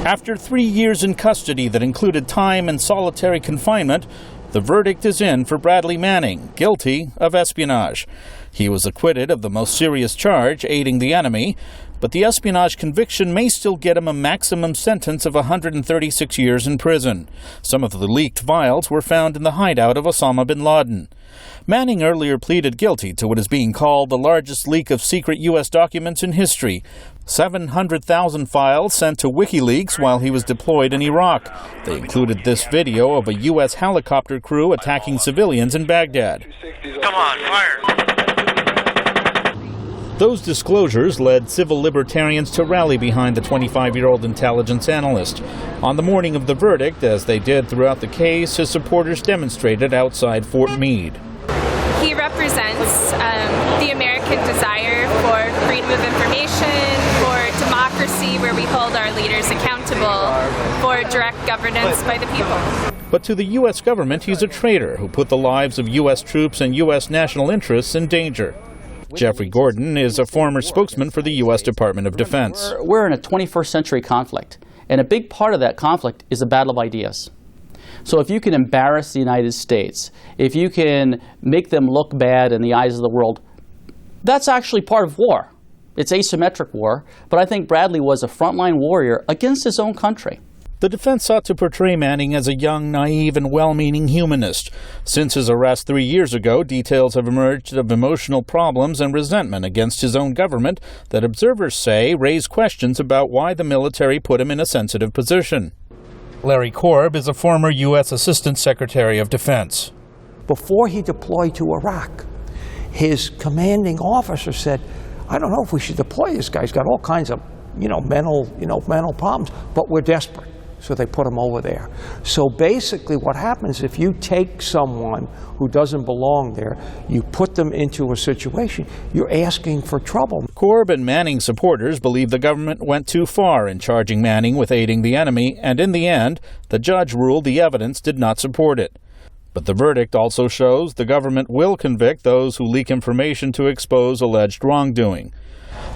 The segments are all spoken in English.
After 3 years in custody that included time and solitary confinement, the verdict is in for Bradley Manning, guilty of espionage. He was acquitted of the most serious charge, aiding the enemy, but the espionage conviction may still get him a maximum sentence of 136 years in prison. Some of the leaked files were found in the hideout of Osama bin Laden. Manning earlier pleaded guilty to what is being called the largest leak of secret U.S. documents in history. 700,000 files sent to WikiLeaks while he was deployed in Iraq. They included this video of a U.S. helicopter crew attacking civilians in Baghdad. Come on, fire! Those disclosures led civil libertarians to rally behind the 25-year-old intelligence analyst. On the morning of the verdict, as they did throughout the case, his supporters demonstrated outside Fort Meade. He represents the American desire for freedom of information, for democracy where we hold our leaders accountable, for direct governance by the people. But to the U.S. government, he's a traitor who put the lives of U.S. troops and U.S. national interests in danger. Jeffrey Gordon is a former spokesman for the U.S. Department of Defense. We're in a 21st century conflict, and a big part of that conflict is a battle of ideas. So if you can embarrass the United States, if you can make them look bad in the eyes of the world, that's actually part of war. It's asymmetric war, but I think Bradley was a frontline warrior against his own country. The defense sought to portray Manning as a young, naive, and well-meaning humanist. Since his arrest 3 years ago, details have emerged of emotional problems and resentment against his own government that observers say raise questions about why the military put him in a sensitive position. Larry Korb is a former U.S. Assistant Secretary of Defense. Before he deployed to Iraq, his commanding officer said, I don't know if we should deploy this guy. He's got all kinds of, mental problems, but we're desperate. So they put him over there. So basically what happens if you take someone who doesn't belong there, you put them into a situation, you're asking for trouble. Korb and Manning supporters believe the government went too far in charging Manning with aiding the enemy, and in the end, the judge ruled the evidence did not support it. But the verdict also shows the government will convict those who leak information to expose alleged wrongdoing.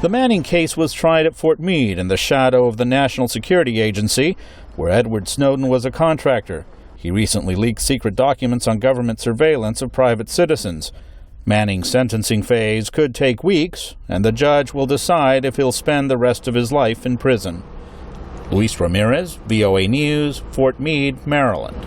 The Manning case was tried at Fort Meade in the shadow of the National Security Agency, where Edward Snowden was a contractor. He recently leaked secret documents on government surveillance of private citizens. Manning's sentencing phase could take weeks, and the judge will decide if he'll spend the rest of his life in prison. Luis Ramirez, VOA News, Fort Meade, Maryland.